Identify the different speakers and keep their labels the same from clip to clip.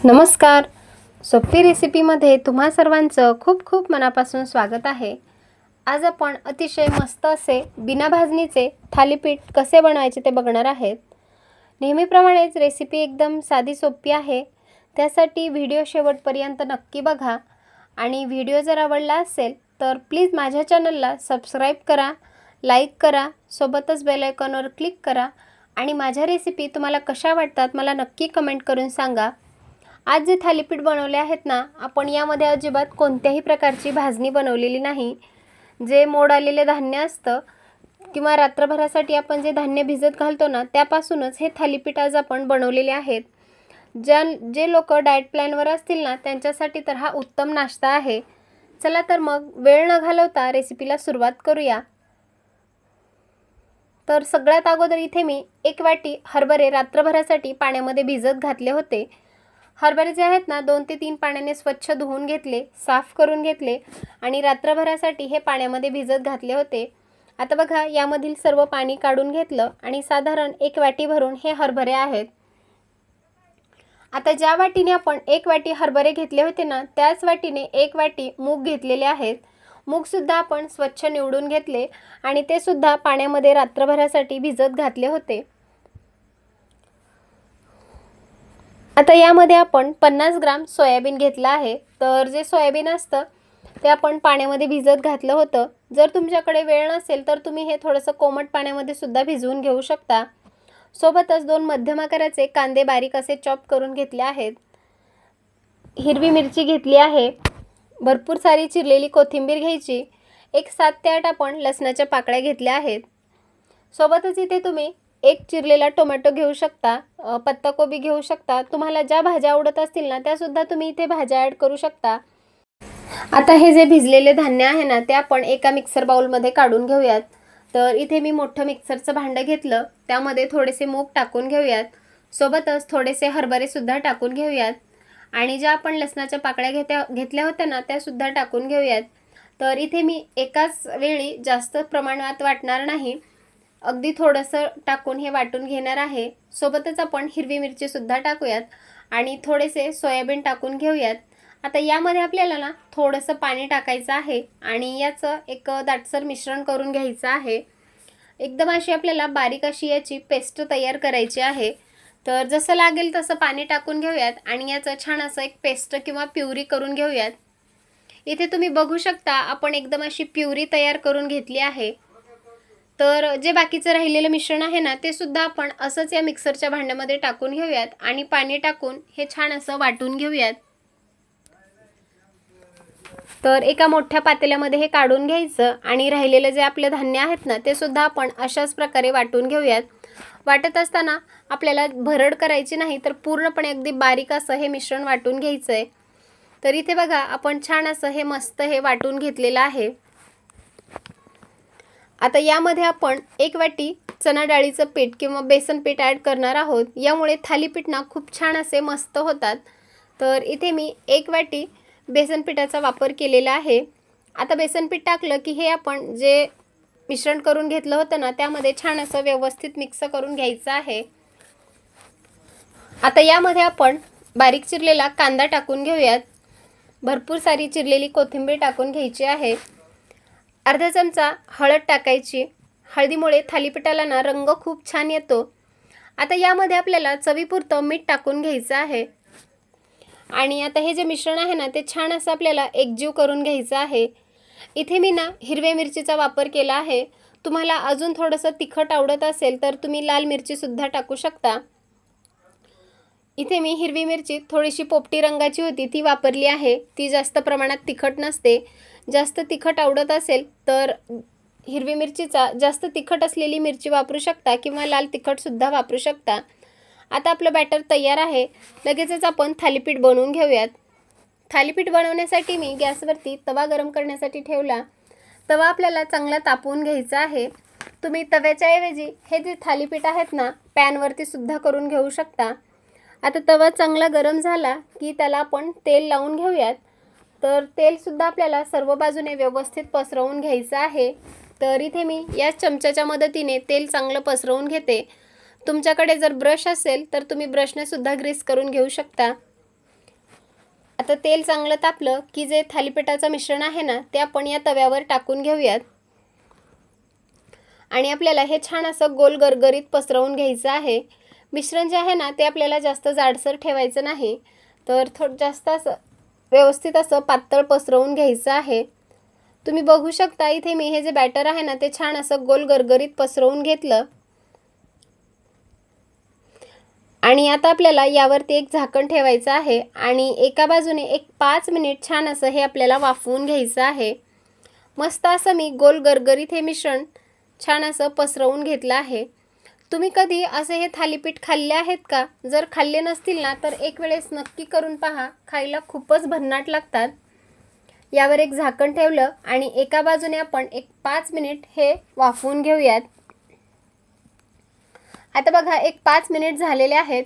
Speaker 1: नमस्कार. सोपी रेसिपीमध्ये तुम्हा सर्वांचं खूप खूप मनापासून स्वागत आहे. आज आपण अतिशय मस्त असे बिना भाजणीचे थालीपीठ कसे बनवायचे ते बघणार आहेत. नेहमीप्रमाणेच रेसिपी एकदम साधी सोपी आहे. त्यासाठी व्हिडिओ शेवटपर्यंत नक्की बघा आणि व्हिडिओ जर आवडला असेल तर प्लीज माझ्या चॅनलला सबस्क्राईब करा, लाईक करा, सोबतच बेल आयकॉनवर क्लिक करा आणि माझ्या रेसिपी तुम्हाला कशा वाटतात मला नक्की कमेंट करून सांगा. आज जे थालीपीठ बनवले आहेत ना, आपण यामध्ये अजिबात कोणत्याही प्रकारची भाजणी बनवलेली नाही. जे मोड आलेले धान्य असतं किंवा रात्रभरासाठी आपण जे धान्य भिजत घालतो ना, त्यापासूनच हे थालीपीठ आज आपण बनवलेले आहेत. जे लोक डाएट प्लॅनवर असतील ना, त्यांच्यासाठी तर हा उत्तम नाश्ता आहे. चला तर मग वेळ न घालवता रेसिपीला सुरुवात करूया. तर सगळ्यात अगोदर इथे मी 1 वाटी हरभरे रात्रभरासाठी पाण्यामध्ये भिजत घातले होते. हरभरे जे आहेत ना 2 ते 3 पाण्याने स्वच्छ धुवून घेतले, साफ करून घेतले आणि रात्रभरासाठी हे पाण्यामध्ये भिजत घातले होते. आता बघा यामधील सर्व पाणी काढून घेतलं आणि साधारण 1 वाटी भरून हे हरभरे आहेत. आता ज्या वाटीने आपण 1 वाटी हरभरे घेतले होते ना, त्याच वाटीने 1 वाटी मूग घेतलेले आहेत. मूगसुद्धा आपण स्वच्छ निवडून घेतले आणि ते सुद्धा पाण्यामध्ये रात्रभरासाठी भिजत घातले होते. आता यामध्ये आपण 50 ग्राम सोयाबीन घेतला आहे. तर जे सोयाबीन असतं ते आपण पाण्यामध्ये भिजत घातलं होतं. जर तुमच्याकडे वेळ नसेल तर तुम्ही हे थोडंसं कोमट पाण्यामध्ये सुद्धा भिजवून घेऊ शकता. सोबतच 2 मध्यम आकाराचे कांदे बारीक असे चॉप करून घेतले आहेत. हिरवी मिरची घेतली आहे. भरपूर सारी चिरलेली कोथिंबीर घ्यायची. 7 ते 8 आपण लसणाच्या पाकळ्या घेतल्या आहेत. सोबतच इथे तुम्ही 1 चिरलेला टोमॅटो घेऊ शकता, पत्ताकोबी घेऊ शकता. तुम्हाला ज्या भाज्या आवडत असतील ना त्यासुद्धा तुम्ही इथे भाज्या ॲड करू शकता. आता हे जे भिजलेले धान्य आहे ना ते आपण एका मिक्सर बाउलमध्ये काढून घेऊयात. तर इथे मी मोठं मिक्सरचं भांडं घेतलं. त्यामध्ये थोडेसे मूग टाकून घेऊयात. सोबतच थोडेसे हरभरेसुद्धा टाकून घेऊयात आणि ज्या आपण लसणाच्या पाकळ्या घेतल्या होत्या ना त्यासुद्धा टाकून घेऊयात. तर इथे मी एकाच वेळी जास्त प्रमाणात वाटणार नाही, अगदी थोडंसं टाकून हे वाटून घेणार आहे. सोबतच आपण हिरवी मिरचीसुद्धा टाकूयात आणि थोडेसे सोयाबीन टाकून घेऊयात. आता यामध्ये आपल्याला ना थोडंसं पाणी टाकायचं आहे आणि याचं एक दाटसर मिश्रण करून घ्यायचं आहे. एकदम अशी आपल्याला बारीक अशी याची पेस्ट तयार करायची आहे. तर जसं लागेल तसं पाणी टाकून घेऊयात आणि याचं छान असं एक पेस्ट किंवा प्युरी करून घेऊयात. इथे तुम्ही बघू शकता आपण एकदम अशी प्युरी तयार करून घेतली आहे. तर जे बाकीचं राहिलेलं मिश्रण आहे ना ते सुद्धा आपण असंच या मिक्सरच्या भांड्यामध्ये टाकून घेऊयात आणि पाणी टाकून हे छान असं वाटून घेऊयात. तर एका मोठ्या पातेल्यामध्ये हे काढून घ्यायचं आणि राहिलेले जे आपले धान्य आहेत ना ते सुद्धा आपण अशाच प्रकारे वाटून घेऊयात. वाटत असताना आपल्याला भरड करायची नाही, तर पूर्णपणे अगदी बारीक असं हे मिश्रण वाटून घ्यायचं आहे. तर इथे बघा आपण छान असं हे मस्त हे वाटून घेतलेलं आहे. आता यामध्ये आपण 1 वाटी चणा डाळीचं पीठ किंवा बेसन पीठ ॲड करणार आहोत. यामुळे थालीपीठ ना खूप छान असे मस्त होतात. तर इथे मी 1 वाटी बेसन पिठाचा वापर केलेला आहे. आता बेसन पीठ टाकलं की हे आपण जे मिश्रण करून घेतलं होतं ना त्यामध्ये छान असं व्यवस्थित मिक्स करून घ्यायचं आहे. आता यामध्ये आपण बारीक चिरलेला कांदा टाकून घेऊयात. भरपूर सारी चिरलेली कोथिंबीर टाकून घ्यायची आहे. अर्धा चमचा हळद टाकायची. हळदीमुळे थालीपीठाला ना रंग खूप छान येतो. आता यामध्ये आपल्याला चवीपुरतं मीठ टाकून घ्यायचं आहे आणि आता हे जे मिश्रण आहे ना ते छान असं आपल्याला एकजीव करून घ्यायचं आहे. इथे मी ना हिरव्या मिरचीचा वापर केला आहे. तुम्हाला अजून थोडंसं तिखट आवडत असेल तर तुम्ही लाल मिरचीसुद्धा टाकू शकता. इथे मी हिरवी मिरची थोडीशी पोपटी रंगाची होती ती वापरली आहे. ती जास्त प्रमाणात तिखट नसते. जास्त तिखट आवडत असेल तर हिरवी मिरचीचा जास्त तिखट असलेली मिरची वापरू शकता किंवा लाल तिखटसुद्धा वापरू शकता. आता आपलं बॅटर तयार आहे. लगेचच आपण थालीपीठ बनवून घेऊयात. थालीपीठ बनवण्यासाठी मी गॅसवरती तवा गरम करण्यासाठी ठेवला. तवा आपल्याला चांगला तापवून घ्यायचा आहे. तुम्ही तव्याच्या ऐवजी हे जे थालीपीठ आहेत ना पॅनवरती सुद्धा करून घेऊ शकता. आता तवा चांगला गरम झाला की त्याला आपण तेल लावून घेऊयात. तर तेलसुद्धा आपल्याला सर्व बाजूने व्यवस्थित पसरवून घ्यायचं आहे. तर इथे मी या चमच्याच्या मदतीने तेल चांगलं पसरवून घेते. तुमच्याकडे जर ब्रश असेल तर तुम्ही ब्रशने सुद्धा ग्रीस करून घेऊ शकता. आता तेल चांगलं तापलं की जे थालीपीठाचं मिश्रण आहे ना ते आपण या तव्यावर टाकून घेऊयात आणि आपल्याला हे छान असं गोल गरगरीत पसरवून घ्यायचं आहे। मिश्रण जे आहे ना ते आपल्याला जास्त जाडसर ठेवायचं नाही, तर थोडं जास्त असं व्यवस्थित असं पातळ पसरवून घ्यायचं आहे। तुम्ही बघू शकता इथे मी हे जे बॅटर आहे ना ते छान असं गोल गरगरीत पसरवून घेतलं आणि आता आपल्याला यावरती एक झाकण ठेवायचं आहे आणि एका बाजूने एक 5 मिनिट छान असं हे आपल्याला वाफवून घ्यायचं आहे। मस्त असं मी गोल गरगरीत हे मिश्रण छान असं पसरवून घेतलं आहे। तुम्ही कधी असे हे थालीपीठ खाल्ले आहेत का? जर खाल्ले नसतील ना तर एक वेळेस नक्की करून पहा, खायला खूपच भन्नाट लागतात। यावर एक झाकण ठेवलं आणि एका बाजूने आपण एक 5 मिनिट हे वाफवून घेऊयात। आता बघा एक 5 मिनिट झालेले आहेत,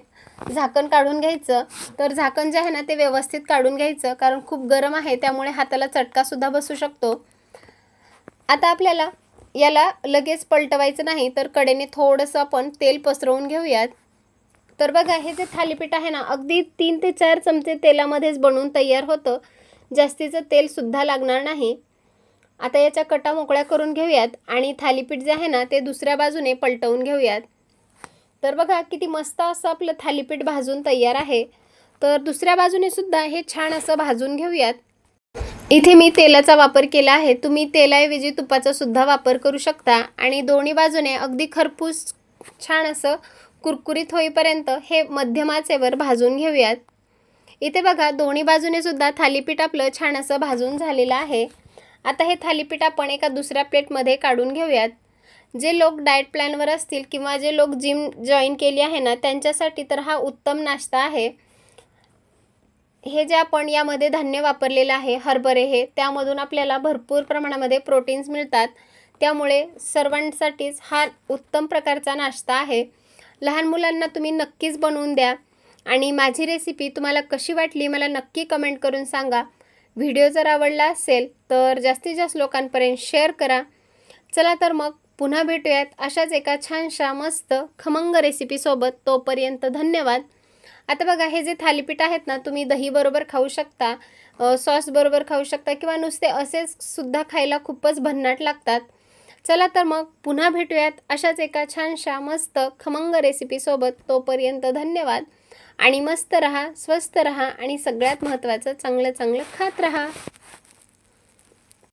Speaker 1: झाकण काढून घ्यायचं। तर झाकण जे आहे ना ते व्यवस्थित काढून घ्यायचं, कारण खूप गरम आहे त्यामुळे हाताला चटकासुद्धा बसू शकतो। आता आपल्याला याला लगेच पलटवायचं नाही, तर कडेने थोडंसं आपण तेल पसरवून घेऊयात। तर बघा हे जे थालीपीठ आहे ना अगदी 3 ते 4 चमचे तेलामध्येच बनवून तयार होतं, जास्तीचं तेलसुद्धा लागणार नाही। आता याच्या कटा मोकळ्या करून घेऊयात आणि थालीपीठ जे आहे ना ते दुसऱ्या बाजूने पलटवून घेऊयात। तर बघा किती मस्त असं आपलं थालीपीठ भाजून तयार आहे। तर दुसऱ्या बाजूने सुद्धा हे छान असं भाजून घेऊयात। इथे मी तेलाचा वापर केला आहे, तुम्ही तेलाऐवजी तुपाचा सुद्धा वापर करू शकता आणि दोन्ही बाजूने अगदी खरपूस छान असं कुरकुरीत होईपर्यंत हे मध्यम आचेवर भाजून घेऊयात। इथे बघा दोन्ही बाजूने सुद्धा थालीपीठ आपलं छान असं भाजून झालेलं आहे। आता हे थालीपीठ आपण एका दुसऱ्या प्लेटमध्ये काढून घेऊयात। जे लोक डाएट प्लॅनवर असतील किंवा जे लोक जिम जॉईन केली आहे ना त्यांच्यासाठी तर हा उत्तम नाश्ता आहे। हे जे आपण यामध्ये धान्य वापरलेलं आहे हरभरे, हे त्यामधून आपल्याला भरपूर प्रमाणामध्ये प्रोटीन्स मिळतात, त्यामुळे सर्वांसाठीच हा उत्तम प्रकारचा नाश्ता आहे। लहान मुलांना तुम्ही नक्कीच बनवून द्या आणि माझी रेसिपी तुम्हाला कशी वाटली मला नक्की कमेंट करून सांगा। व्हिडिओ जर आवडला असेल तर जास्तीत जास्त लोकांपर्यंत शेअर करा। चला तर मग पुन्हा भेटूयात अशाच एका छानशा मस्त खमंग रेसिपीसोबत। तोपर्यंत धन्यवाद। आता बघा हे जे थालीपीठ आहेत ना तुम्ही दही बरोबर खाऊ शकता, सॉस बरोबर खाऊ शकता किंवा नुसते असेच सुद्धा खायला खूपच भन्नाट लागतात। चला तर मग पुन्हा भेटूयात अशाच एका छानशा मस्त खमंग रेसिपीसोबत। तोपर्यंत धन्यवाद आणि मस्त रहा, स्वस्त रहा आणि सगळ्यात महत्त्वाचं चांगलं चांगलं खात रहा।